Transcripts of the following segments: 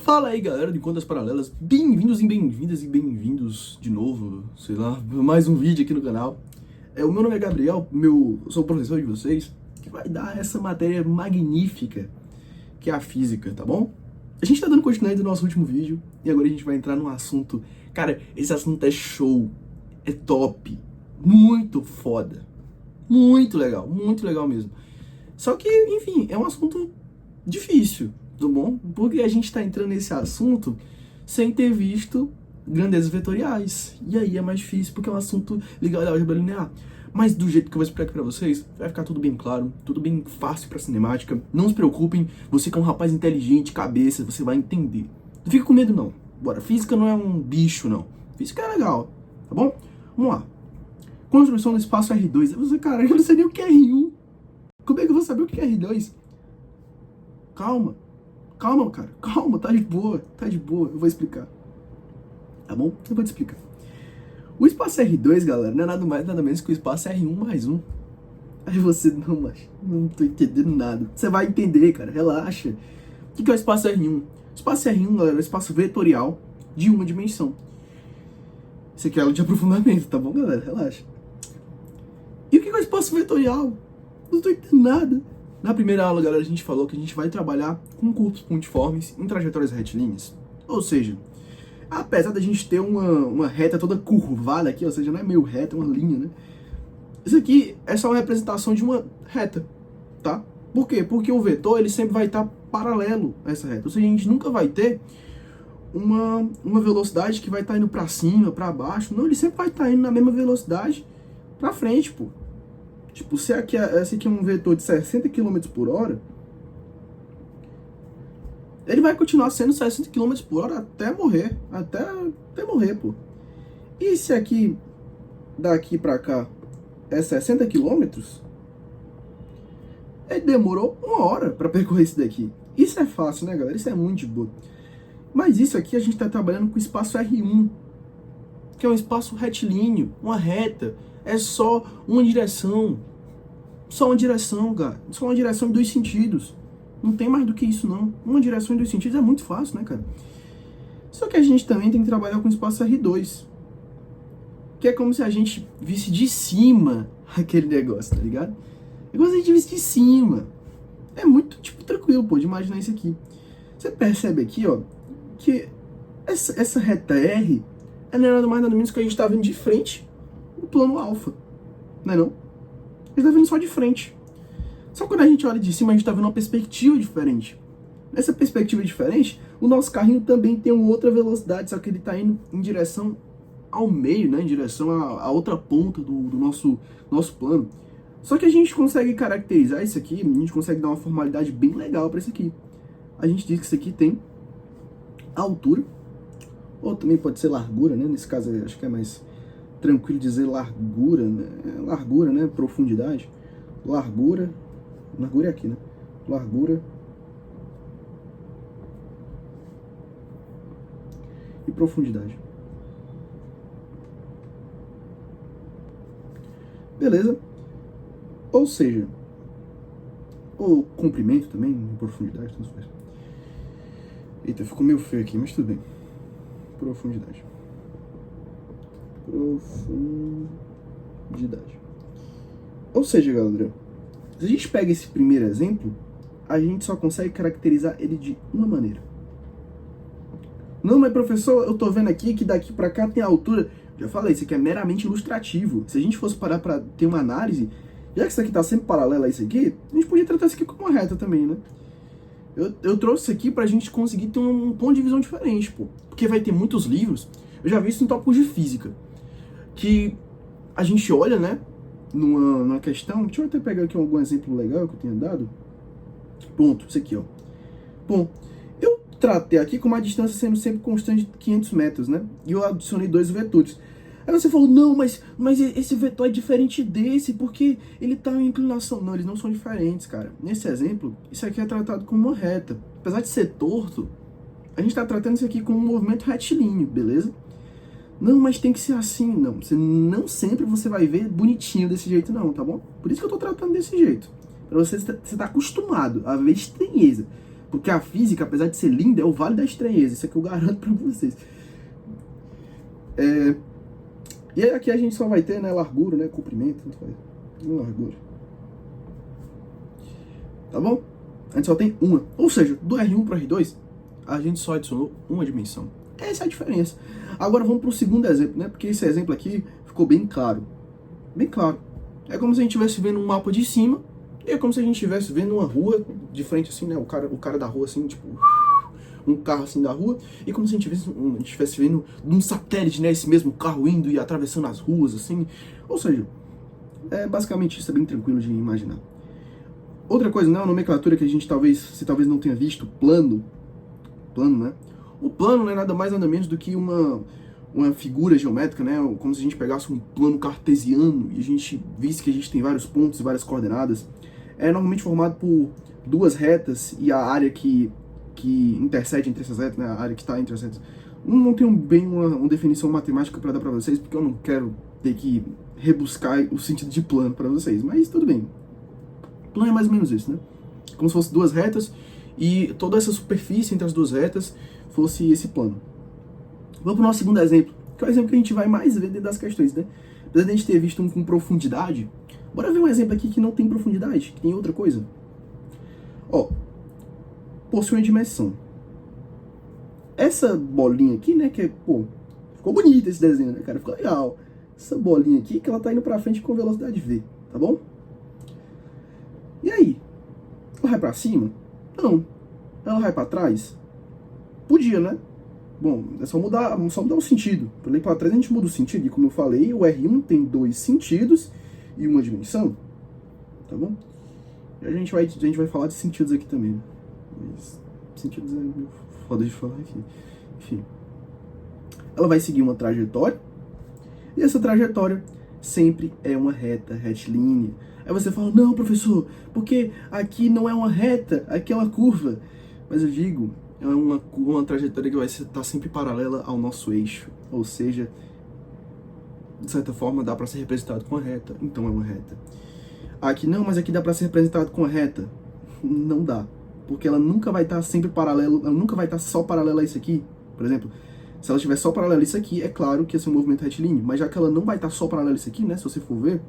Fala aí, galera de Contas Paralelas, bem-vindos e bem-vindos de novo, sei lá, mais um vídeo aqui no canal. O meu nome é Gabriel, eu sou o professor de vocês, que vai dar essa matéria magnífica, que é a física, tá bom? A gente tá dando continuidade do nosso último vídeo, e agora a gente vai entrar num assunto, cara, esse assunto é show, é top, muito foda, muito legal mesmo. Só que, enfim, é um assunto difícil, tá bom? Porque a gente tá entrando nesse assunto sem ter visto grandezas vetoriais. E aí é mais difícil, porque é um assunto ligado à álgebra linear. Mas do jeito que eu vou explicar aqui pra vocês, vai ficar tudo bem claro, tudo bem fácil pra cinemática. Não se preocupem, você que é um rapaz inteligente, cabeça, você vai entender. Não fica com medo não. Bora, física não é um bicho não. Física é legal, tá bom? Vamos lá. Construção do espaço R2. Você, cara, eu não sei nem o que é R1. Como é que eu vou saber o que é R2? Calma, cara, calma, tá de boa, eu vou explicar, tá bom? Eu vou te explicar. O espaço R2, galera, não é nada mais, nada menos que o espaço R1 mais 1. Aí você, não, mas não tô entendendo nada. Você vai entender, cara, relaxa. O que é o espaço R1? O espaço R1, galera, é o espaço vetorial de uma dimensão. Isso aqui é aula de aprofundamento, tá bom, galera? Relaxa. E o que é o espaço vetorial? Não tô entendendo nada. Na primeira aula, galera, a gente falou que a gente vai trabalhar com corpos pontiformes em trajetórias retilíneas. Ou seja, apesar da gente ter uma reta toda curvada aqui, ou seja, não é meio reta, é uma linha, né? Isso aqui é só uma representação de uma reta, tá? Por quê? Porque o vetor, ele sempre vai estar paralelo a essa reta. Ou seja, a gente nunca vai ter uma velocidade que vai estar indo pra cima, pra baixo. Não, ele sempre vai estar indo na mesma velocidade pra frente, pô. Tipo, se esse aqui é um vetor de 60 km por hora, ele vai continuar sendo 60 km por hora até morrer. Até morrer, pô. E se aqui, daqui pra cá, é 60 km, ele demorou 1 hora pra percorrer isso daqui. Isso é fácil, né, galera? Isso é muito de boa. Mas isso aqui a gente tá trabalhando com o espaço R1, que é um espaço retilíneo, uma reta. É só uma direção. Só uma direção, cara. Só uma direção em 2 sentidos. Não tem mais do que isso, não. Uma direção em 2 sentidos é muito fácil, né, cara? Só que a gente também tem que trabalhar com o espaço R2. Que é como se a gente visse de cima aquele negócio, tá ligado? É como se a gente visse de cima. É muito, tipo, tranquilo, pô, de imaginar isso aqui. Você percebe aqui, ó, que essa reta R é nada mais nada menos que a gente tá vendo de frente o plano alfa. Não é não? A gente tá vendo só de frente. Só que quando a gente olha de cima, a gente tá vendo uma perspectiva diferente. Nessa perspectiva diferente, o nosso carrinho também tem uma outra velocidade, só que ele tá indo em direção ao meio, né? Em direção à outra ponta do nosso plano. Só que a gente consegue caracterizar isso aqui, a gente consegue dar uma formalidade bem legal para isso aqui. A gente diz que isso aqui tem altura, ou também pode ser largura, né? Nesse caso, eu acho que é mais tranquilo dizer largura, né? Largura, né? Profundidade. Largura é aqui, né? Largura e profundidade. Beleza? Ou seja, ou comprimento também, profundidade, tanto faz. Eita, ficou meio feio aqui, mas tudo bem. Profundidade. Ou seja, galera, se a gente pega esse primeiro exemplo, a gente só consegue caracterizar ele de uma maneira. Não, mas professor, eu tô vendo aqui que daqui pra cá tem a altura. Já falei, isso aqui é meramente ilustrativo. Se a gente fosse parar pra ter uma análise, já que isso aqui tá sempre paralelo a isso aqui, a gente podia tratar isso aqui como uma reta também, né? Eu trouxe isso aqui pra gente conseguir ter um ponto de visão diferente, pô. Porque vai ter muitos livros, eu já vi isso em tópicos de física, que a gente olha, né, numa questão. Deixa eu até pegar aqui algum exemplo legal que eu tenha dado. Pronto, isso aqui, ó. Bom, eu tratei aqui com uma distância sendo sempre constante de 500 metros, né? E eu adicionei 2 vetores. Aí você falou, não, mas esse vetor é diferente desse, porque ele tá em inclinação. Não, eles não são diferentes, cara. Nesse exemplo, isso aqui é tratado como uma reta. Apesar de ser torto, a gente tá tratando isso aqui como um movimento retilíneo, beleza? Não, mas tem que ser assim, não. Não sempre você vai ver bonitinho desse jeito, não, tá bom? Por isso que eu tô tratando desse jeito. Pra você tá acostumado a ver estranheza. Porque a física, apesar de ser linda, é o vale da estranheza. Isso aqui eu garanto pra vocês. E aí aqui a gente só vai ter, né, largura, né, comprimento, tanto faz. Largura. Tá bom? A gente só tem uma. Ou seja, do R1 para R2, a gente só adicionou uma dimensão. Essa é a diferença. Agora vamos para o segundo exemplo, né? Porque esse exemplo aqui ficou bem claro. Bem claro. É como se a gente estivesse vendo um mapa de cima, e é como se a gente estivesse vendo uma rua de frente, assim, né? O cara da rua, assim, tipo, um carro assim da rua, e como se a gente estivesse vendo num satélite, né? Esse mesmo carro indo e atravessando as ruas, assim. Ou seja, basicamente isso é bem tranquilo de imaginar. Outra coisa, né? Uma nomenclatura que a gente talvez não tenha visto, plano, né? O plano não é nada mais nada menos do que uma figura geométrica, né? Como se a gente pegasse um plano cartesiano e a gente visse que a gente tem vários pontos e várias coordenadas. É normalmente formado por duas retas e a área que intercede entre essas retas, né? A área que está entre as retas. Não tenho bem uma definição matemática para dar para vocês, porque eu não quero ter que rebuscar o sentido de plano para vocês, mas tudo bem. Plano é mais ou menos isso, né? Como se fossem duas retas e toda essa superfície entre as duas retas fosse esse plano. Vamos para o nosso segundo exemplo, que é o exemplo que a gente vai mais ver dentro das questões, né? Apesar de a gente ter visto um com profundidade, bora ver um exemplo aqui que não tem profundidade, que tem outra coisa. Ó, possui uma dimensão. Essa bolinha aqui, né, que pô, ficou bonito esse desenho, né, cara? Ficou legal. Essa bolinha aqui, que ela tá indo pra frente com velocidade V, tá bom? E aí? Ela vai pra cima? Não. Ela vai pra trás? Podia, né? Bom, é só mudar o sentido. Para ir para trás a gente muda o sentido. E como eu falei, o R1 tem dois sentidos e uma dimensão. Tá bom? E a gente vai falar de sentidos aqui também. Né? Mas sentidos é meio foda de falar aqui. Enfim. Ela vai seguir uma trajetória. E essa trajetória sempre é uma reta, retilínea. Aí você fala, não, professor, porque aqui não é uma reta, aqui é uma curva. Mas eu digo, é uma trajetória que vai estar sempre paralela ao nosso eixo. Ou seja, de certa forma dá para ser representado com a reta, então é uma reta. Aqui não, mas aqui dá para ser representado com a reta. Não dá, porque ela nunca vai estar sempre paralelo, ela nunca vai estar só paralela a isso aqui. Por exemplo, se ela estiver só paralela a isso aqui, é claro que esse é um movimento retilíneo, mas já que ela não vai estar só paralela a isso aqui, né, se você for ver,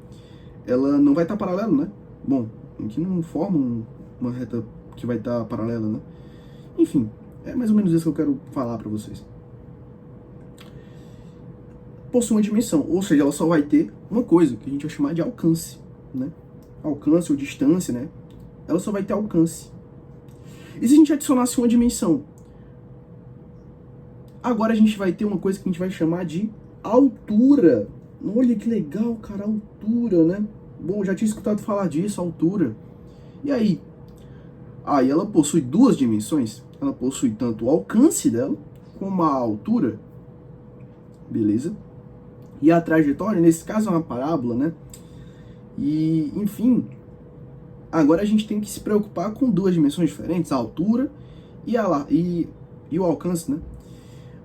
ela não vai estar paralelo, né? Bom, aqui não forma uma reta que vai estar paralela, né? Enfim, é mais ou menos isso que eu quero falar para vocês. Possui uma dimensão, ou seja, ela só vai ter uma coisa, que a gente vai chamar de alcance, né? Alcance ou distância, né? Ela só vai ter alcance. E se a gente adicionasse uma dimensão? Agora a gente vai ter uma coisa que a gente vai chamar de altura. Olha que legal, cara, altura, né? Bom, já tinha escutado falar disso, altura. E aí? Aí ela possui duas dimensões. Ela possui tanto o alcance dela, como a altura. Beleza? E a trajetória, nesse caso, é uma parábola, né? E, enfim, agora a gente tem que se preocupar com duas dimensões diferentes, a altura e o alcance, né?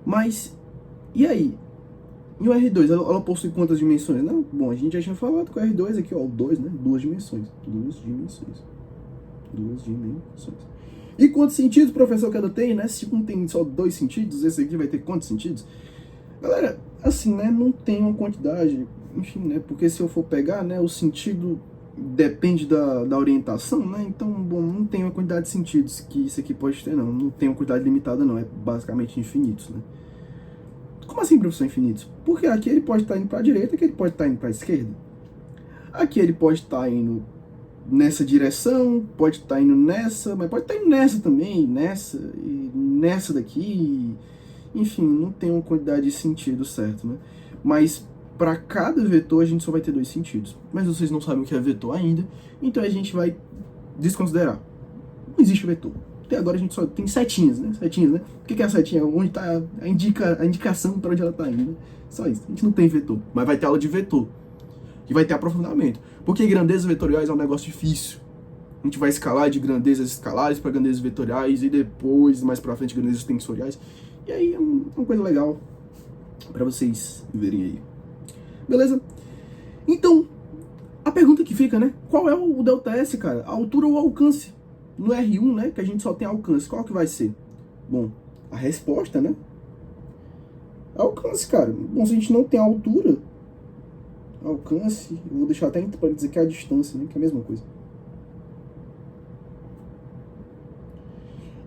Mas, e aí? E o R2, ela possui quantas dimensões? Não, bom, a gente já tinha falado com o R2 aqui, ó, o 2, né? Duas dimensões. E quantos sentidos o professor cada tem, né? Se um tem só dois sentidos, esse aqui vai ter quantos sentidos? Galera, assim, né? Não tem uma quantidade, enfim, né? Porque se eu for pegar, né? O sentido depende da orientação, né? Então, bom, não tem uma quantidade de sentidos que isso aqui pode ter, não. Não tem uma quantidade limitada, não. É basicamente infinitos, né? Como assim, professor, infinitos? Porque aqui ele pode estar indo para a direita, aqui ele pode estar indo para a esquerda. Aqui ele pode estar indo nessa direção, pode estar indo nessa, mas pode estar indo nessa também, nessa, e nessa daqui. Enfim, não tem uma quantidade de sentido certo, né? Mas para cada vetor a gente só vai ter dois sentidos. Mas vocês não sabem o que é vetor ainda, então a gente vai desconsiderar. Não existe vetor. Até agora a gente só tem setinhas, né? Setinhas, né? O que é a setinha? Onde está a indicação para onde ela está indo, né? Só isso. A gente não tem vetor, mas vai ter aula de vetor. E vai ter aprofundamento. Porque grandezas vetoriais é um negócio difícil. A gente vai escalar de grandezas escalares para grandezas vetoriais e depois, mais para frente, grandezas tensoriais. E aí é uma coisa legal para vocês verem aí. Beleza? Então, a pergunta que fica, né? Qual é o ΔS, cara? A altura ou o alcance? No R1, né, que a gente só tem alcance, qual que vai ser? Bom, a resposta, né? Alcance, cara. Bom, se a gente não tem altura, alcance, eu vou deixar até para dizer que é a distância, né, que é a mesma coisa.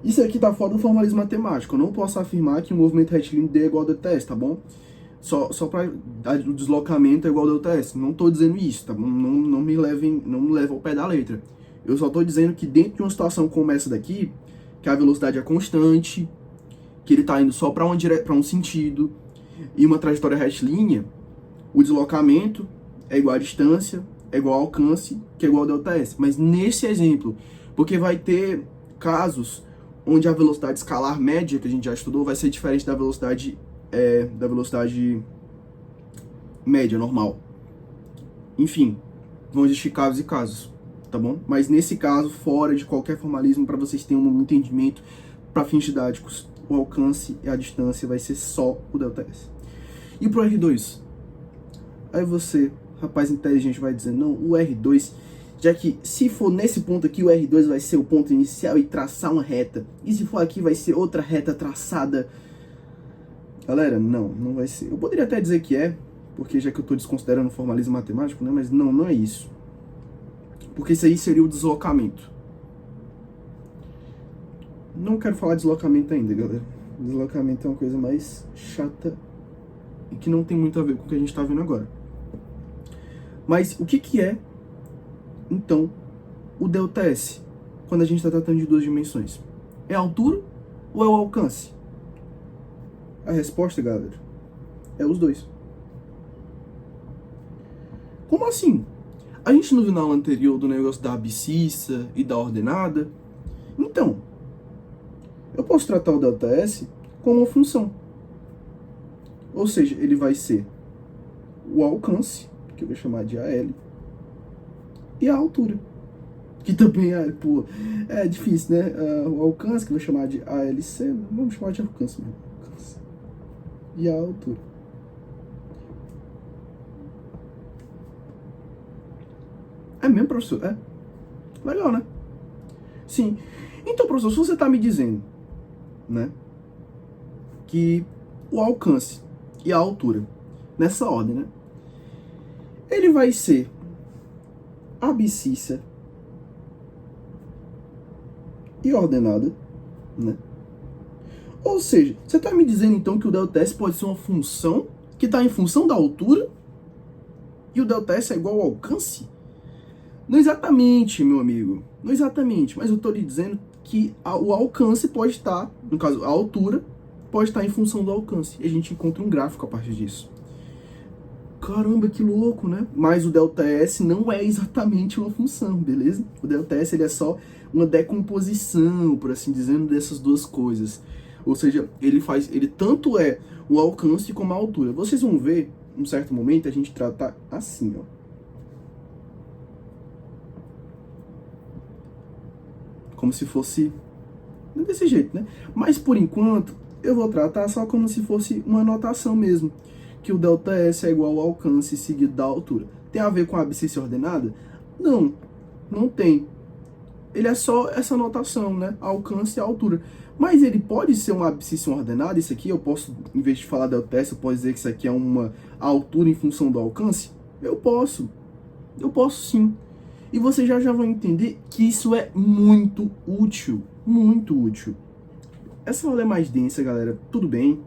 Isso aqui tá fora do formalismo matemático. Eu não posso afirmar que o movimento retilíneo D é igual ao ds, tá bom? Só para o deslocamento é igual ao ds. Não tô dizendo isso, tá bom? Não me levem ao pé da letra. Eu só tô dizendo que dentro de uma situação como essa daqui, que a velocidade é constante, que ele tá indo só para um sentido, e uma trajetória retilínea, o deslocamento é igual à distância, é igual ao alcance, que é igual ao ΔS. Mas nesse exemplo, porque vai ter casos onde a velocidade escalar média, que a gente já estudou, vai ser diferente da velocidade média, normal. Enfim, vão existir casos e casos, tá bom? Mas nesse caso, fora de qualquer formalismo, para vocês terem um entendimento para fins didáticos, o alcance e a distância vai ser só o ΔS. E pro R2? Aí você, rapaz inteligente, vai dizer, não, o R2, já que se for nesse ponto aqui, o R2 vai ser o ponto inicial e traçar uma reta. E se for aqui, vai ser outra reta traçada. Galera, não vai ser. Eu poderia até dizer que é, porque já que eu estou desconsiderando o formalismo matemático, né? Mas não é isso. Porque isso aí seria o deslocamento. Não quero falar de deslocamento ainda, galera. Deslocamento é uma coisa mais chata e que não tem muito a ver com o que a gente está vendo agora. Mas o que é, então, o ΔS, quando a gente está tratando de duas dimensões? É a altura ou é o alcance? A resposta, galera, é os dois. Como assim? A gente não viu na aula anterior do negócio da abscissa e da ordenada? Então, eu posso tratar o ΔS como uma função. Ou seja, ele vai ser o alcance, que eu vou chamar de AL, e a altura, que também é difícil, né? O alcance, que eu vou chamar de ALC, vamos chamar de alcance mesmo. E a altura. É mesmo, professor? É. Legal, né? Sim. Então, professor, se você está me dizendo, né, que o alcance e a altura, nessa ordem, né, ele vai ser abscissa e ordenada, né? Ou seja, você está me dizendo então que o ΔS pode ser uma função que está em função da altura e o ΔS é igual ao alcance? Não exatamente, meu amigo. Não exatamente, mas eu estou lhe dizendo que o alcance pode estar, no caso, a altura pode estar em função do alcance. E a gente encontra um gráfico a partir disso. Caramba, que louco, né? Mas o ΔS não é exatamente uma função, beleza? O ΔS ele é só uma decomposição, por assim dizer, dessas duas coisas. Ou seja, ele tanto é o alcance como a altura. Vocês vão ver, em um certo momento, a gente trata assim, ó. Como se fosse desse jeito, né? Mas por enquanto, eu vou tratar só como se fosse uma notação mesmo. Que o ΔS é igual ao alcance seguido da altura. Tem a ver com a abscissa ordenada? Não, não tem. Ele é só essa notação, né? Alcance e altura. Mas ele pode ser uma abscissa ordenada. Isso aqui eu posso, em vez de falar ΔS, eu posso dizer que isso aqui é uma altura em função do alcance? Eu posso sim. E vocês já vão entender que isso é muito útil. Muito útil. Essa aula é mais densa, galera. Tudo bem.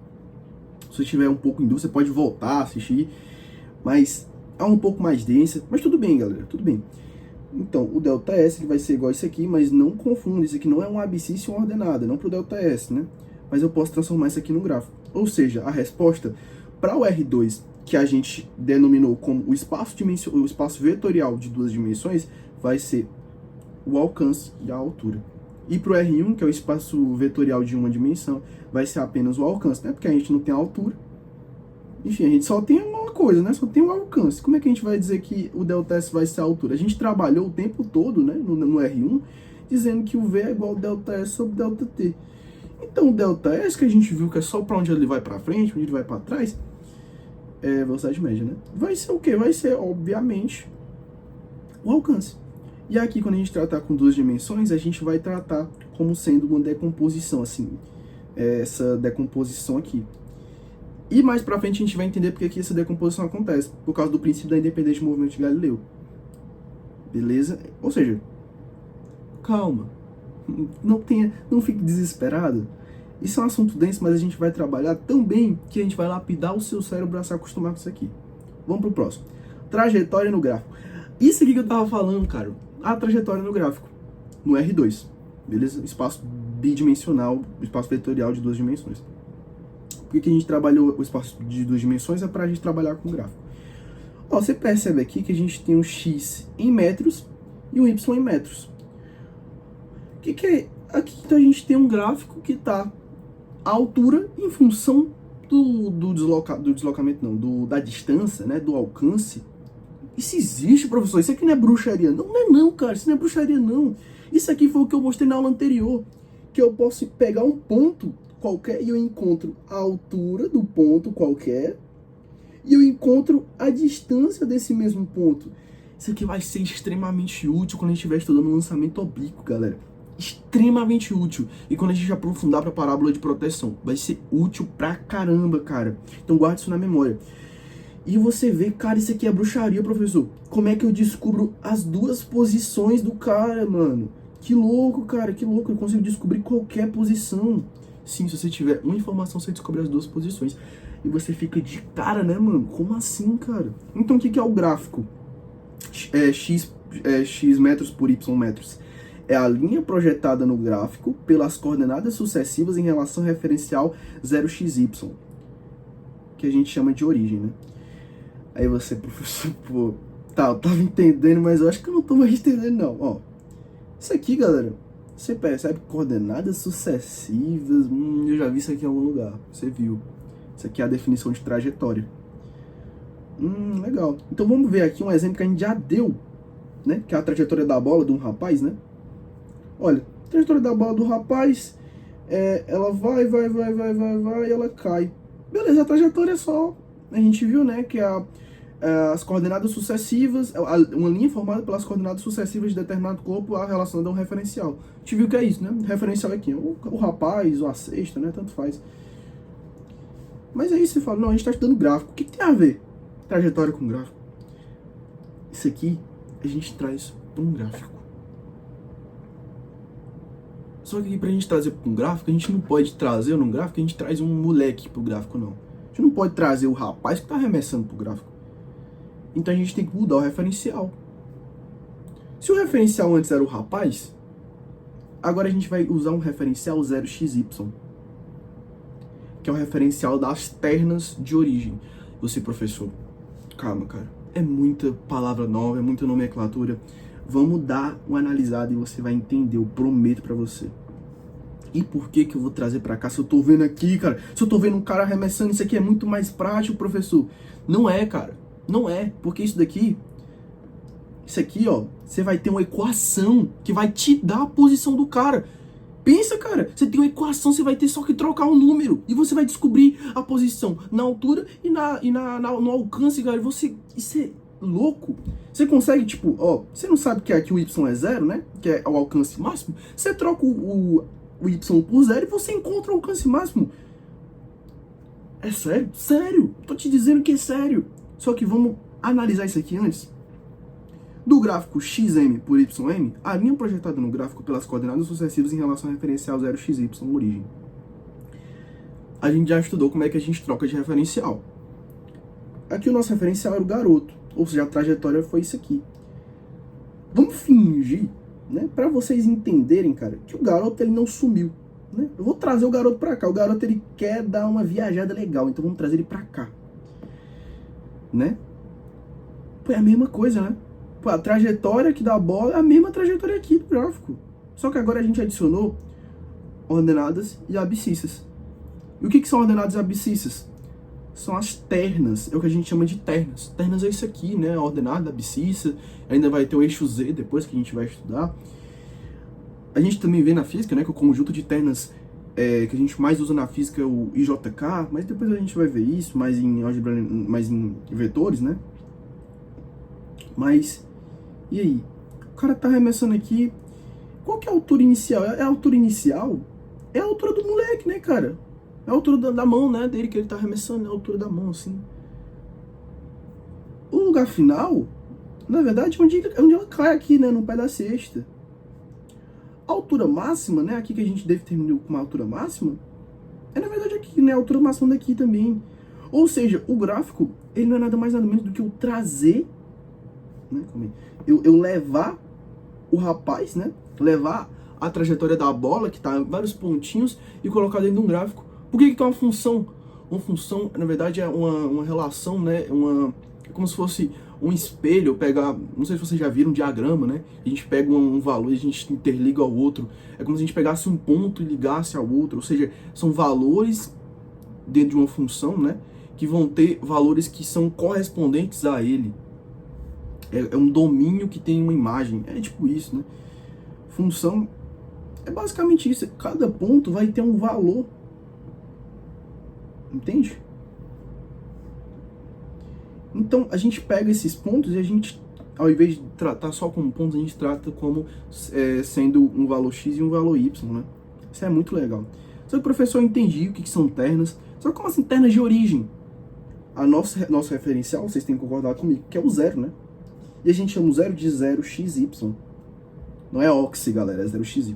Se você tiver um pouco em dúvida, você pode voltar a assistir. Mas é um pouco mais densa. Mas tudo bem, galera. Tudo bem. Então, o ΔS ele vai ser igual a isso aqui, mas não confunda. Isso aqui não é uma abscissa ordenada, não para o ΔS, né? Mas eu posso transformar isso aqui no gráfico. Ou seja, a resposta para o R2, que a gente denominou como o espaço vetorial de duas dimensões, vai ser o alcance e a altura. E para o R1, que é o espaço vetorial de uma dimensão, vai ser apenas o alcance, né? Porque a gente não tem a altura. Enfim, a gente só tem uma coisa, né? Só tem o alcance. Como é que a gente vai dizer que o ΔS vai ser a altura? A gente trabalhou o tempo todo, né? No R1, dizendo que o V é igual ao ΔS sobre ΔT. Então, o ΔS, que a gente viu que é só para onde ele vai para frente, onde ele vai para trás, é velocidade média, né? Vai ser o quê? Vai ser, obviamente, o alcance. E aqui, quando a gente tratar com duas dimensões, a gente vai tratar como sendo uma decomposição, assim, essa decomposição aqui. E mais pra frente a gente vai entender porque que essa decomposição acontece, por causa do princípio da independência de movimento de Galileu. Beleza? Ou seja, calma, não fique desesperado. Isso é um assunto denso, mas a gente vai trabalhar tão bem que a gente vai lapidar o seu cérebro a se acostumar com isso aqui. Vamos pro próximo. Trajetória no gráfico. Isso aqui que eu tava falando, cara, a trajetória no gráfico, no R2, beleza? Espaço bidimensional, espaço vetorial de duas dimensões. Por que a gente trabalhou o espaço de duas dimensões? É pra gente trabalhar com gráfico. Ó, você percebe aqui que a gente tem um X em metros e um Y em metros. O que é? Aqui então a gente tem um gráfico que tá a altura em função do deslocamento, não, da distância, né, do alcance. Isso existe, professor, isso aqui não é bruxaria, não é não, cara, isso não é bruxaria não. Isso aqui foi o que eu mostrei na aula anterior, que eu posso pegar um ponto qualquer e eu encontro a altura do ponto qualquer e eu encontro a distância desse mesmo ponto. Isso aqui vai ser extremamente útil quando a gente estiver estudando o lançamento oblíquo, galera. Extremamente útil. E quando a gente aprofundar para parábola de proteção, vai ser útil pra caramba, cara. Então guarde isso na memória. E você vê, cara, isso aqui é bruxaria, professor. Como é que eu descubro as duas posições do cara, mano? Que louco, cara, que louco. Eu consigo descobrir qualquer posição. Sim, se você tiver uma informação, você descobre as duas posições. E você fica de cara, né, mano? Como assim, cara? Então o que é o gráfico? X metros por Y metros. É a linha projetada no gráfico pelas coordenadas sucessivas em relação ao referencial 0xy, que a gente chama de origem, né? Aí você, professor, pô, tá, eu tava entendendo, mas eu acho que eu não tô mais entendendo, não. Ó, isso aqui, galera, você percebe coordenadas sucessivas, eu já vi isso aqui em algum lugar, você viu. Isso aqui é a definição de trajetória. Legal. Então vamos ver aqui um exemplo que a gente já deu, né? Que é a trajetória da bola de um rapaz, né? Olha, a trajetória da bola do rapaz, ela vai, e ela cai. Beleza, a trajetória é só, a gente viu, né, que as coordenadas sucessivas, uma linha formada pelas coordenadas sucessivas de determinado corpo relacionada a um referencial. A gente viu que é isso, né? O referencial é aqui, o rapaz, ou a cesta, né? Tanto faz. Mas aí você fala, não, a gente tá estudando gráfico. O que tem a ver trajetória com gráfico? Isso aqui a gente traz para um gráfico. Só que pra gente trazer para um gráfico, a gente não pode trazer num gráfico, a gente traz um moleque pro gráfico, não. A gente não pode trazer o rapaz que tá arremessando pro gráfico. Então a gente tem que mudar o referencial. Se o referencial antes era o rapaz, agora a gente vai usar um referencial 0xy, que é o referencial das ternas de origem. Você, professor, calma, cara. É muita palavra nova, é muita nomenclatura. Vamos dar uma analisada e você vai entender, eu prometo pra você. E por que eu vou trazer pra cá se eu tô vendo aqui, cara? Se eu tô vendo um cara arremessando, isso aqui é muito mais prático, professor. Não é, cara. Não é. Porque isso aqui, ó, você vai ter uma equação que vai te dar a posição do cara. Pensa, cara, você tem uma equação, você vai ter só que trocar um número e você vai descobrir a posição na altura e no alcance, cara. Isso é louco. Você consegue, tipo, ó, você não sabe que aqui o Y é 0, né? Que é o alcance máximo. Você troca o Y por 0 e você encontra o alcance máximo. É sério? Sério. Tô te dizendo que é sério. Só que vamos analisar isso aqui antes. Do gráfico XM por YM, a linha projetada no gráfico pelas coordenadas sucessivas em relação ao referencial 0xy, origem. A gente já estudou como é que a gente troca de referencial. Aqui o nosso referencial era o garoto, ou seja, a trajetória foi isso aqui. Vamos fingir, né, para vocês entenderem, cara, que o garoto ele não sumiu, né? Eu vou trazer o garoto para cá. O garoto ele quer dar uma viajada legal, então vamos trazer ele para cá, né? Pô, é a mesma coisa, né? Pô, a trajetória aqui da bola é a mesma trajetória aqui do gráfico. Só que agora a gente adicionou ordenadas e abscissas. E o que são ordenadas e abscissas? São as ternas, é o que a gente chama de ternas. Ternas é isso aqui, né? Ordenada, abscissa, ainda vai ter o eixo Z depois que a gente vai estudar. A gente também vê na física, né, que o conjunto de ternas que a gente mais usa na física é o IJK, mas depois a gente vai ver isso mais em álgebra, mais em vetores, né? Mas, e aí? cara tá arremessando aqui. Qual que é a altura inicial? É a altura inicial? É a altura do moleque, né, cara? É a altura da mão, né, dele que ele tá arremessando, é a altura da mão, assim. O lugar final, na verdade, é onde ela cai aqui, né, no pé da cesta. A altura máxima, né, aqui que a gente determinou com uma altura máxima, é na verdade aqui, né, a altura máxima daqui também. Ou seja, o gráfico, ele não é nada mais nada menos do que eu trazer, né, eu levar o rapaz, né, levar a trajetória da bola, que tá em vários pontinhos, e colocar dentro de um gráfico. Por que que é uma função? Uma função, na verdade, é uma relação, né, é como se fosse um espelho, pegar, não sei se vocês já viram um diagrama, né? A gente pega um valor e a gente interliga ao outro. É como se a gente pegasse um ponto e ligasse ao outro. Ou seja, são valores dentro de uma função, né? Que vão ter valores que são correspondentes a ele. É um domínio que tem uma imagem. É tipo isso, né? Função é basicamente isso. Cada ponto vai ter um valor. Entende? Então, a gente pega esses pontos e a gente, ao invés de tratar só como pontos, a gente trata como sendo um valor x e um valor y, né? Isso é muito legal. Só que o professor entendia o que são ternas. Só que como assim, ternas de origem? A nosso referencial, vocês têm que concordar comigo, que é o zero, né? E a gente chama o zero de 0xy. Não é oxi, galera, é 0xy.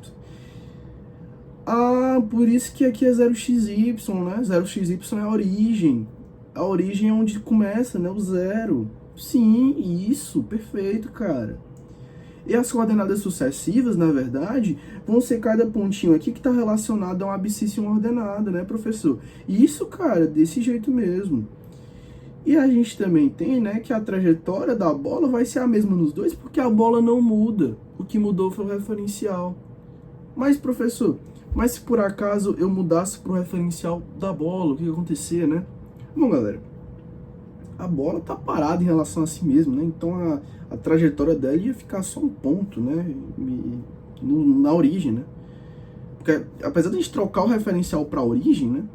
Ah, por isso que aqui é 0xy, né? 0xy é a origem. A origem é onde começa, né? O zero. Sim, isso, perfeito, cara. E as coordenadas sucessivas, na verdade, vão ser cada pontinho aqui que está relacionado a uma abscissa e uma ordenada, né, professor? Isso, cara, desse jeito mesmo. E a gente também tem, né, que a trajetória da bola vai ser a mesma nos dois, porque a bola não muda. O que mudou foi o referencial. Mas, professor, mas se por acaso eu mudasse para o referencial da bola, o que ia acontecer, né? Bom, galera, a bola tá parada em relação a si mesmo, né? Então a trajetória dela ia ficar só um ponto, né? Na origem, né? Porque apesar de a gente trocar o referencial para a origem, né?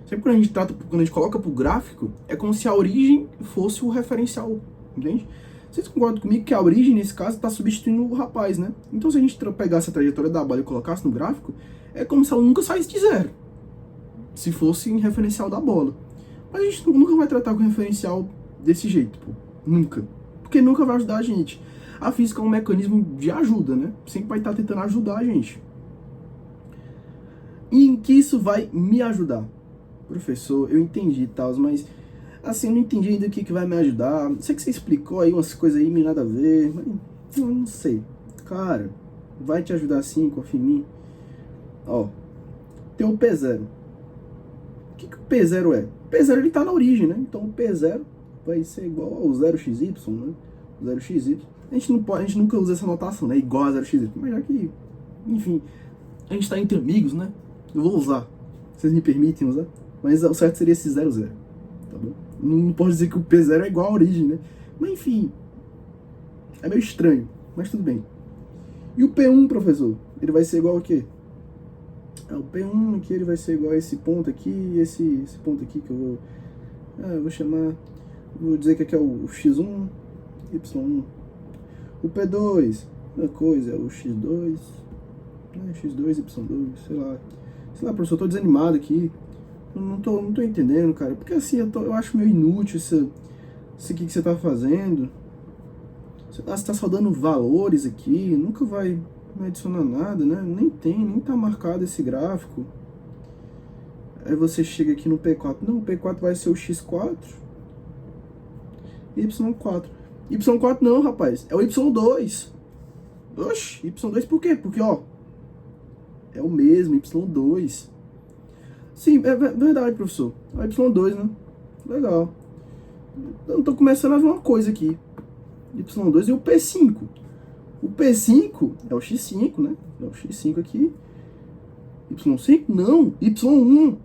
Sempre quando a gente coloca pro gráfico, é como se a origem fosse o referencial, entende? Vocês concordam comigo que a origem, nesse caso, está substituindo o rapaz, né? Então se a gente pegasse a trajetória da bola e colocasse no gráfico, é como se ela nunca saísse de zero, se fosse em referencial da bola. Mas a gente nunca vai tratar com referencial desse jeito, pô. Nunca. Porque nunca vai ajudar a gente. A física é um mecanismo de ajuda, né? Sempre vai estar tentando ajudar a gente. E em que isso vai me ajudar? Professor, eu entendi e tal, mas assim, eu não entendi ainda o que vai me ajudar. Sei que você explicou aí umas coisas aí, meio nada a ver, mas eu não sei. Cara, vai te ajudar sim, confia em mim. Ó, tem o P0. O que o P0 é? O P0 ele tá na origem, né? Então o P0 vai ser igual ao 0xy, né? 0xy. A gente nunca usa essa notação, né? Igual a 0xy. Mas já que, enfim, a gente tá entre amigos, né? Eu vou usar. Vocês me permitem usar? Mas o certo seria esse 00. Tá bom? Não posso dizer que o P0 é igual à origem, né? Mas enfim. É meio estranho. Mas tudo bem. E o P1, professor? Ele vai ser igual a quê? O P1 aqui ele vai ser igual a esse ponto aqui e esse ponto aqui que eu vou chamar. Vou dizer que aqui é o X1, Y1. O P2, uma coisa, é o X2, X2, Y2, sei lá. Sei lá, professor, eu tô desanimado aqui. Não tô entendendo, cara. Porque assim, eu acho meio inútil isso aqui que você tá fazendo. Você tá só dando valores aqui, nunca vai adicionar nada, né? Nem tá marcado esse gráfico. Aí você chega aqui no P4. Não, o P4 vai ser o X4 e Y4. Y4 não, rapaz. É o Y2. Oxi, Y2 por quê? Porque, ó, é o mesmo, Y2. Sim, é verdade, professor. É o Y2, né? Legal. Então, tô começando a ver uma coisa aqui. Y2 e o P5. O P5 é o X5, né? É o X5 aqui. Y5? Não, Y1.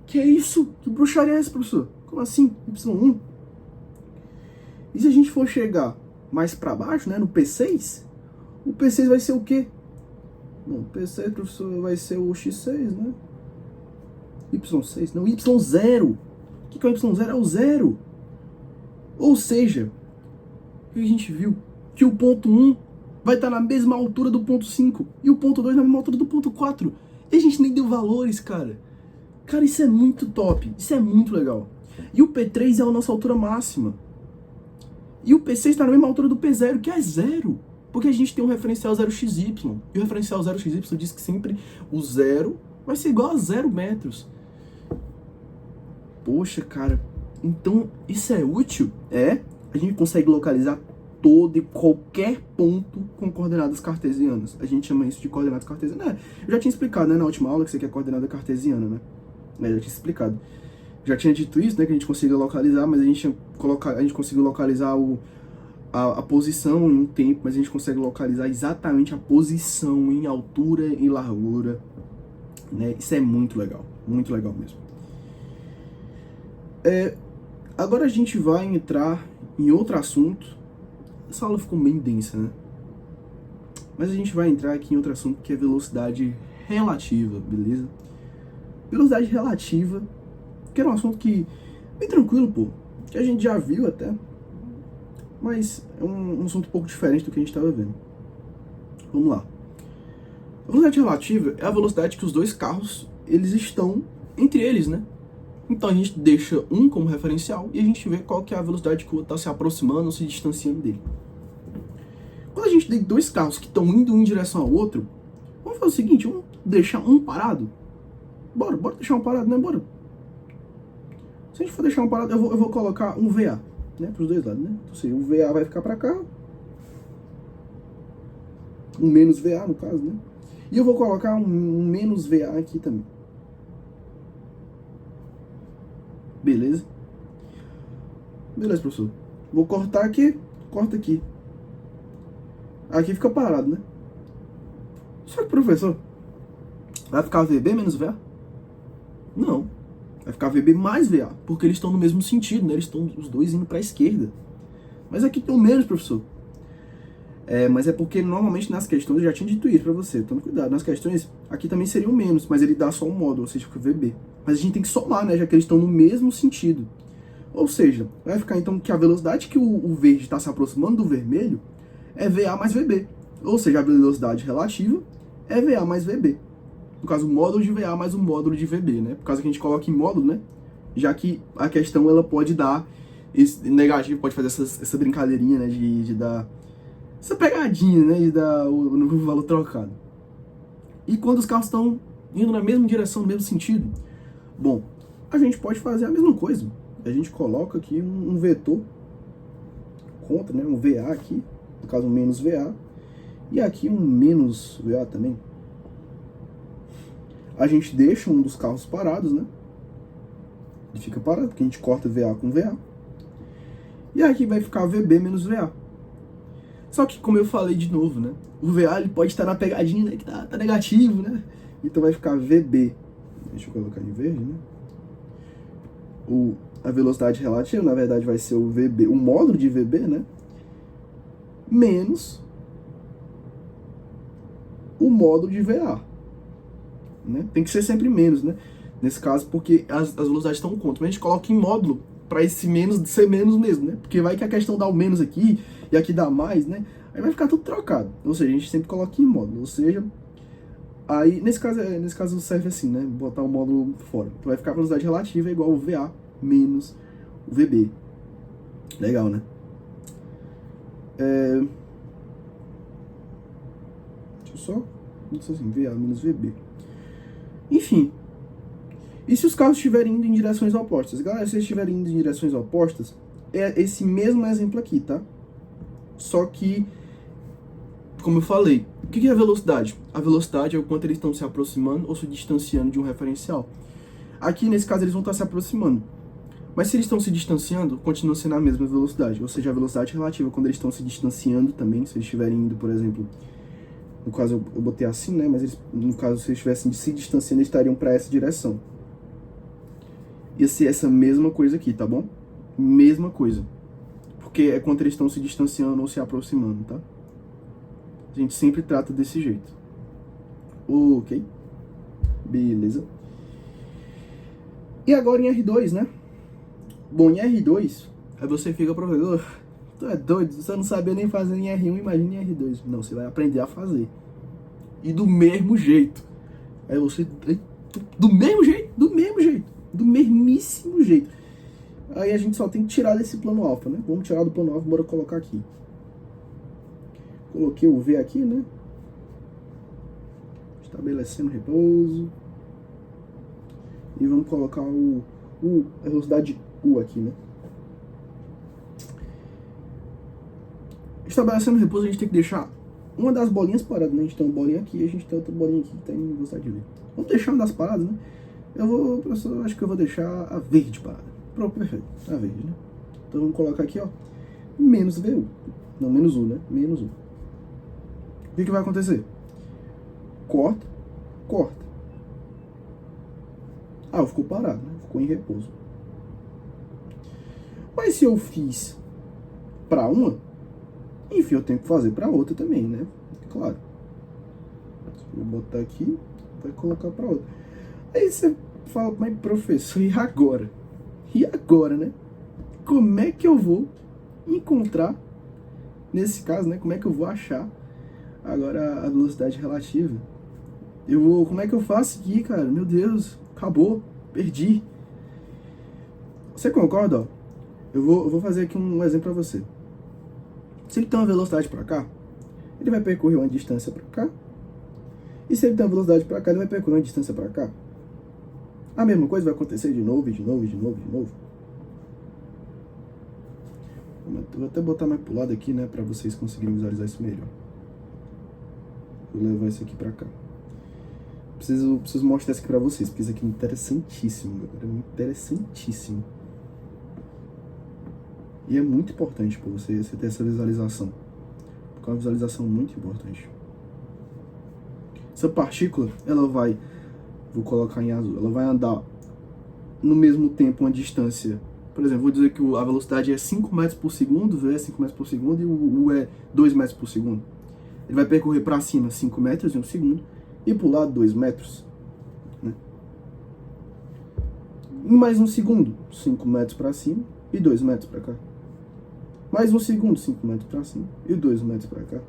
Que é isso? Que bruxaria é essa, professor? Como assim? Y1? E se a gente for chegar mais para baixo, né? No P6, o P6 vai ser o quê? Bom, o P6, professor, vai ser o X6, né? Y6, não, Y0. O que é o Y0? É o zero. Ou seja, o que a gente viu? Que o ponto 1 vai estar na mesma altura do ponto 5 e o ponto 2 na mesma altura do ponto 4. E a gente nem deu valores, cara. Cara, isso é muito top, isso é muito legal. E o P3 é a nossa altura máxima. E o P6 está na mesma altura do P0, que é 0. Porque a gente tem um referencial 0xy. E o referencial 0xy diz que sempre o 0 vai ser igual a 0 metros. Poxa, cara. Então, isso é útil? É. A gente consegue localizar todo e qualquer ponto com coordenadas cartesianas. A gente chama isso de coordenadas cartesianas. Eu já tinha explicado, né, na última aula que isso aqui é coordenada cartesiana, né? Eu já tinha explicado. Já tinha dito isso, né, que a gente conseguia localizar, mas a gente conseguiu localizar a posição em um tempo, mas a gente consegue localizar exatamente a posição em altura e largura, né? Isso é muito legal mesmo. Agora a gente vai entrar em outro assunto. Essa aula ficou bem densa, né? Mas a gente vai entrar aqui em outro assunto que é velocidade relativa, beleza? Velocidade relativa, que era um assunto que bem tranquilo, pô, que a gente já viu até, mas é um assunto um pouco diferente do que a gente estava vendo. Vamos lá. A velocidade relativa é a velocidade que os dois carros eles estão entre eles, né? Então a gente deixa um como referencial e a gente vê qual que é a velocidade que o outro está se aproximando ou se distanciando dele. Quando a gente tem dois carros que estão indo em direção ao outro, vamos fazer o seguinte, vamos deixar um parado? Bora deixar um parado, né? Bora. Se a gente for deixar um parado, eu vou colocar um VA, né? Para os dois lados, né? Então, assim, o VA vai ficar para cá. Um menos VA, no caso, né? E eu vou colocar um menos VA aqui também. Beleza? Beleza, professor. Vou cortar aqui, corta aqui. Aqui fica parado, né? Só que, professor, vai ficar VB menos VA? Não. Vai ficar VB mais VA, porque eles estão no mesmo sentido, né? Eles estão os dois indo para a esquerda. Mas aqui tem o menos, professor. Mas é porque normalmente nas questões, eu já tinha dito isso para você, tome cuidado. Nas questões, aqui também seria o menos, mas ele dá só um módulo, ou seja, fica VB. Mas a gente tem que somar, né? Já que eles estão no mesmo sentido. Ou seja, vai ficar então que a velocidade que o verde está se aproximando do vermelho é VA mais VB. Ou seja, a velocidade relativa é VA mais VB. No caso, o módulo de VA mais o módulo de VB, né? Por causa que a gente coloca em módulo, né? Já que a questão, ela pode dar esse negativo, pode fazer essa brincadeirinha, né? De dar essa pegadinha, né? De dar o valor trocado. E quando os carros estão indo na mesma direção, no mesmo sentido, bom, a gente pode fazer a mesma coisa. A gente coloca aqui um vetor contra, né? Um VA aqui, no caso, um menos VA. E aqui um menos VA também. A gente deixa um dos carros parados, né? Ele fica parado, porque a gente corta VA com VA. E aqui vai ficar VB menos VA. Só que, como eu falei de novo, né? O VA ele pode estar na pegadinha, né? Que tá negativo, né? Então vai ficar VB. Deixa eu colocar em verde, né? A velocidade relativa, na verdade, vai ser o VB, o módulo de VB, né? Menos o módulo de VA. Né? Tem que ser sempre menos, né? Nesse caso, porque as velocidades estão contra. Mas a gente coloca em módulo para esse menos ser menos mesmo, né? Porque vai que a questão dá o menos aqui e aqui dá mais, né? Aí vai ficar tudo trocado. Ou seja, a gente sempre coloca em módulo. Ou seja, aí nesse caso serve assim, né? Botar o módulo fora. Então vai ficar a velocidade relativa igual ao VA menos o VB. Legal, né? Deixa eu só... Isso assim, VA menos VB. Enfim, e se os carros estiverem indo em direções opostas? Galera, se eles estiverem indo em direções opostas, é esse mesmo exemplo aqui, tá? Só que, como eu falei, o que é a velocidade? A velocidade é o quanto eles estão se aproximando ou se distanciando de um referencial. Aqui, nesse caso, eles vão estar se aproximando. Mas se eles estão se distanciando, continua sendo a mesma velocidade. Ou seja, a velocidade relativa, quando eles estão se distanciando também, se eles estiverem indo, por exemplo... No caso, eu botei assim, né? Mas no caso, se eles estivessem se distanciando, eles estariam para essa direção. Ia ser essa mesma coisa aqui, tá bom? Mesma coisa. Porque é quando eles estão se distanciando ou se aproximando, tá? A gente sempre trata desse jeito. Ok. Beleza. E agora em R2, né? Bom, em R2, aí você fica, professor, Tu é doido? Você não sabia nem fazer em R1, imagina em R2. Não, você vai aprender a fazer. E do mesmo jeito. Aí você... Do mesmo jeito, do mesmo jeito. Do mesmíssimo jeito. Aí a gente só tem que tirar desse plano alfa, né? Vamos tirar do plano alfa, bora colocar aqui. Coloquei o V aqui, né? Estabelecendo repouso. E vamos colocar a velocidade U aqui, né? Estabelecendo repouso, a gente tem que deixar uma das bolinhas paradas, né? A gente tem uma bolinha aqui e a gente tem outra bolinha aqui que tá em velocidade de V. Vamos deixar uma das paradas, né? Professor, acho que eu vou deixar a verde parada. Pronto, perfeito. A verde, né? Então vamos colocar aqui, ó, menos VU. Não, menos U, né? Menos U. O que vai acontecer? Corta, corta. Ah, ficou parado, né? Ficou em repouso. Mas se eu fiz para uma, enfim, eu tenho que fazer para outra também, né? Claro. Vou botar aqui, vai colocar para outra. Aí você fala, mas professor, e agora? E agora, né? Como é que eu vou encontrar, nesse caso, né? Como é que eu vou achar agora a velocidade relativa? Como é que eu faço aqui, cara? Meu Deus, acabou, perdi. Você concorda, ó? Eu vou fazer aqui um exemplo para você. Se ele tem uma velocidade para cá, ele vai percorrer uma distância para cá. E se ele tem uma velocidade para cá, ele vai percorrer uma distância para cá. A mesma coisa vai acontecer de novo, de novo, de novo, de novo. Vou até botar mais pro lado aqui, né, para vocês conseguirem visualizar isso melhor. Vou levar isso aqui para cá. Preciso mostrar isso aqui para vocês, porque isso aqui é interessantíssimo, galera. É interessantíssimo. E é muito importante para você ter essa visualização. Porque é uma visualização muito importante. Essa partícula, ela vai, vou colocar em azul, ela vai andar no mesmo tempo uma distância. Por exemplo, vou dizer que a velocidade é 5 metros por segundo, V é 5 metros por segundo e o U é 2 metros por segundo. Ele vai percorrer para cima 5 metros em um segundo e para o lado 2 metros. Né? Em mais um segundo, 5 metros para cima e 2 metros para cá. Mais um segundo, 5 metros para cima e 2 metros para cá.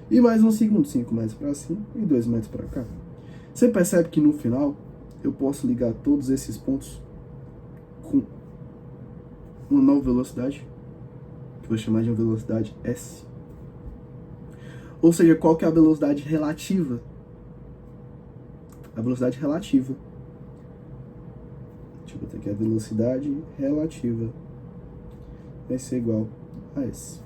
E mais um segundo, 5 metros para cima e 2 metros para cá. Você percebe que no final eu posso ligar todos esses pontos com uma nova velocidade, que eu vou chamar de uma velocidade S. Ou seja, qual que é a velocidade relativa? A velocidade relativa. Deixa eu botar aqui, a velocidade relativa vai ser igual a S.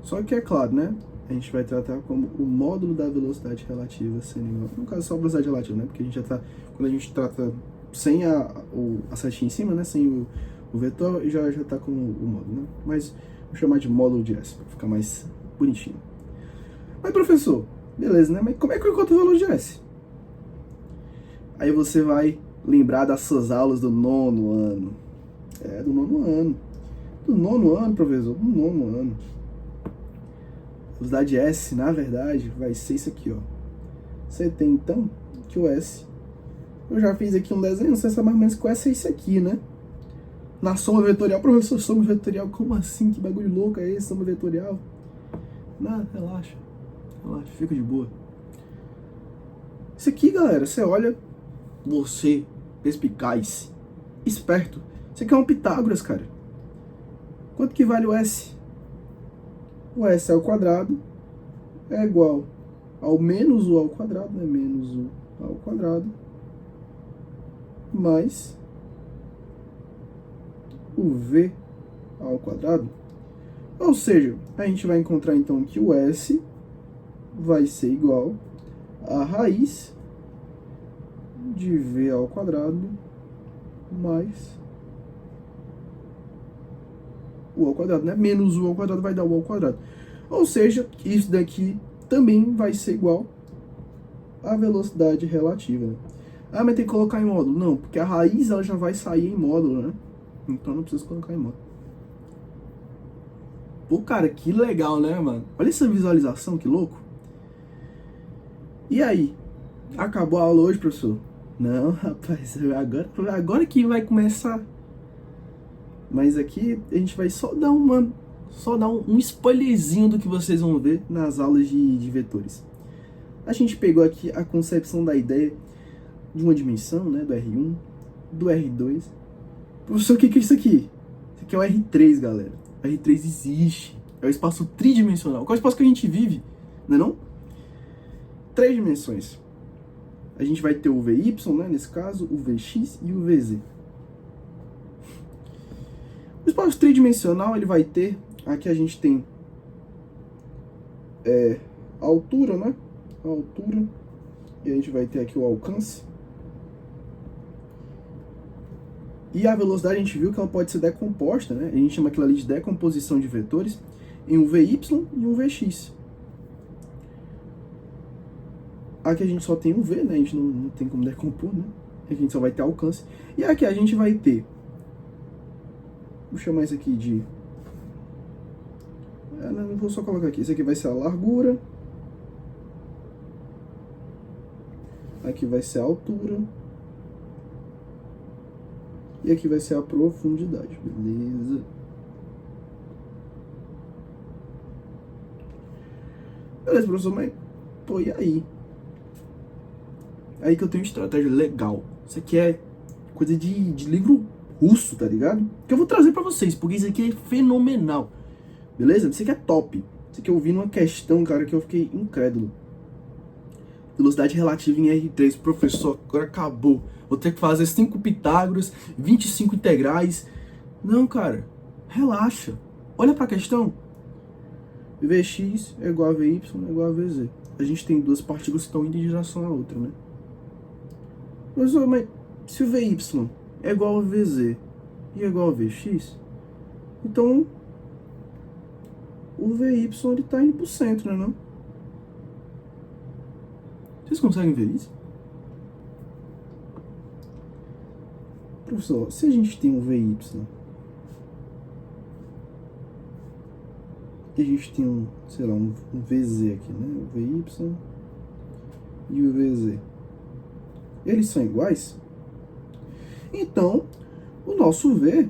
Só que é claro, né? A gente vai tratar como o módulo da velocidade relativa sendo igual. No caso, só a velocidade relativa, né? Porque a gente já tá. Quando a gente trata sem a setinha em cima, né? Sem o vetor, já tá com o módulo, né? Mas vou chamar de módulo de S, para ficar mais bonitinho. Mas, professor, beleza, né? Mas como é que eu encontro o valor de S? Aí você vai lembrar das suas aulas do 9º ano. Do 9º ano. Do 9º ano, professor, do 9º ano. A velocidade S, na verdade, vai ser isso aqui, ó. Você tem, então, que o S... Eu já fiz aqui um desenho, você sabe mais ou menos que o S é isso aqui, né? Na soma vetorial. Professor, soma vetorial, como assim? Que bagulho louco é esse, soma vetorial? Não, relaxa. Relaxa, fica de boa. Isso aqui, galera, você olha... Você, perspicaz, esperto. Isso aqui é um Pitágoras, cara. Quanto que vale o S? O S ao quadrado é igual ao menos U ao quadrado, né? Menos U ao quadrado mais o V ao quadrado. Ou seja, a gente vai encontrar então que o S vai ser igual a raiz de V ao quadrado mais U ao quadrado, né? Menos U ao quadrado vai dar U ao quadrado. Ou seja, isso daqui também vai ser igual à velocidade relativa, né? Ah, mas tem que colocar em módulo. Não, porque a raiz ela já vai sair em módulo, né? Então não precisa colocar em módulo. Pô, cara, que legal, né, mano? Olha essa visualização, que louco. E aí? Acabou a aula hoje, professor? Não, rapaz, agora que vai começar. Mas aqui a gente vai só dar um spoilerzinho do que vocês vão ver nas aulas de vetores. A gente pegou aqui a concepção da ideia de uma dimensão, né, do R1, do R2. Professor, o que é isso aqui? Isso aqui é o R3, galera. O R3 existe. É o espaço tridimensional. Qual é o espaço que a gente vive? Não é não? 3 dimensões. A gente vai ter o VY, né, nesse caso, o VX e o VZ. O espaço tridimensional, ele vai ter... Aqui a gente tem a altura, né? A altura. E a gente vai ter aqui o alcance. E a velocidade, a gente viu que ela pode ser decomposta, né? A gente chama aquilo ali de decomposição de vetores em um VY e um VX. Aqui a gente só tem um V, né? A gente não tem como decompor, né? Aqui a gente só vai ter alcance. E aqui a gente vai ter... Vou chamar isso aqui de... não vou só colocar aqui. Isso aqui vai ser a largura. Aqui vai ser a altura. E aqui vai ser a profundidade, beleza? Beleza, professor, mas... Pô, e aí? Aí que eu tenho uma estratégia legal. Isso aqui é coisa de livro russo, tá ligado? Que eu vou trazer pra vocês, porque isso aqui é fenomenal. Beleza? Isso aqui é top. Isso aqui eu vi numa questão, cara, que eu fiquei incrédulo. Velocidade relativa em R3. Professor, agora acabou. Vou ter que fazer 5 Pitágoras, 25 integrais. Não, cara. Relaxa. Olha pra questão. Vx é igual a Vy é igual a Vz. A gente tem duas partículas que estão indo em direção à outra, né? Mas se o Vy é igual a Vz e é igual a Vx, então o Vy ele tá indo pro centro, né, não? Vocês conseguem ver isso? Professor, se a gente tem um Vy e a gente tem um, sei lá, um Vz aqui, né? O Vy e o Vz. Eles são iguais? Então, o nosso V,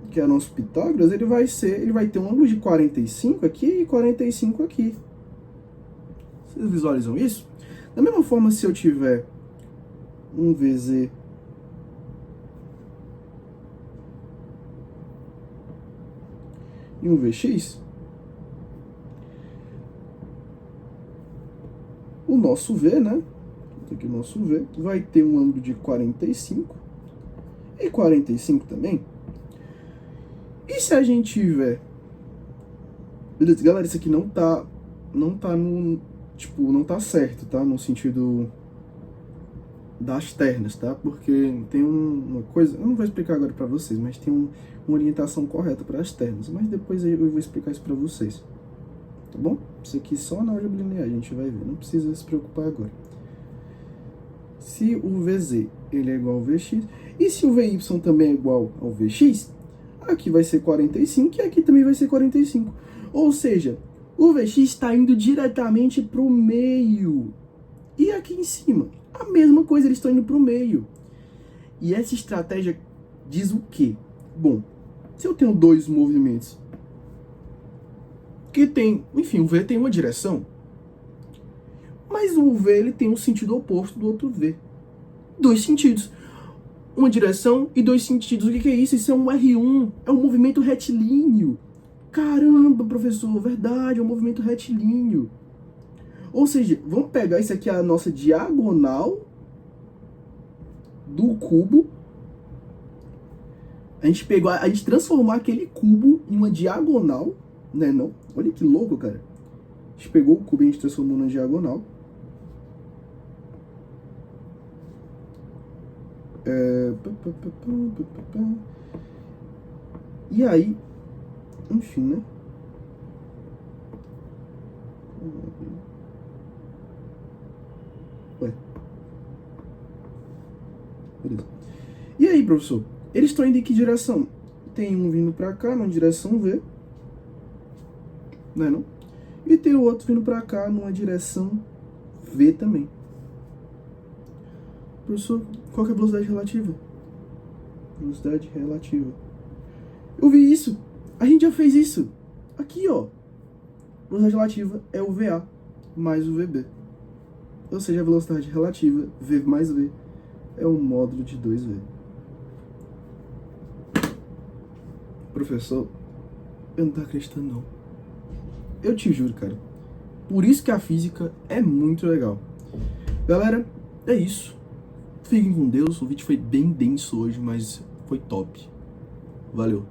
que é o nosso Pitágoras, ele vai ter um ângulo de 45 aqui e 45 aqui. Vocês visualizam isso? Da mesma forma, se eu tiver um VZ e um Vx, o nosso V, né? Aqui o nosso V vai ter um ângulo de 45 e 45 também. E se a gente tiver... Beleza, galera, isso aqui não tá no... Tipo, não tá certo, tá? No sentido das ternas, tá? Porque tem uma coisa... Eu não vou explicar agora pra vocês, mas tem uma orientação correta para as ternas. Mas depois eu vou explicar isso pra vocês. Tá bom? Isso aqui só na álgebra linear a gente vai ver. Não precisa se preocupar agora. Se o Vz ele é igual ao Vx, e se o Vy também é igual ao Vx, aqui vai ser 45 e aqui também vai ser 45. Ou seja, o Vx está indo diretamente para o meio. E aqui em cima, a mesma coisa, eles estão indo para o meio. E essa estratégia diz o quê? Bom, se eu tenho dois movimentos que tem, enfim, o V tem uma direção, mas o V ele tem um sentido oposto do outro V. Dois sentidos. Uma direção e dois sentidos. O que é isso? Isso é um R1. É um movimento retilíneo. Caramba, professor, verdade, é um movimento retilíneo. Ou seja, vamos pegar isso aqui, a nossa diagonal do cubo. A gente transformou aquele cubo em uma diagonal, né, não? Olha que louco, cara. A gente pegou o cubo e a gente transformou numa diagonal. E aí, enfim, né? Ué. Beleza. E aí, professor? Eles estão indo em que direção? Tem um vindo pra cá, na direção V. Não é não? E tem o outro vindo pra cá, numa direção V também. Professor, qual que é a velocidade relativa? Velocidade relativa. Eu vi isso. A gente já fez isso. Aqui, ó. Velocidade relativa é o VA mais o VB. Ou seja, a velocidade relativa, V mais V, é um módulo de 2V. Professor, eu não tô acreditando, não. Eu te juro, cara. Por isso que a física é muito legal. Galera, é isso. Fiquem com Deus. O vídeo foi bem denso hoje, mas foi top. Valeu.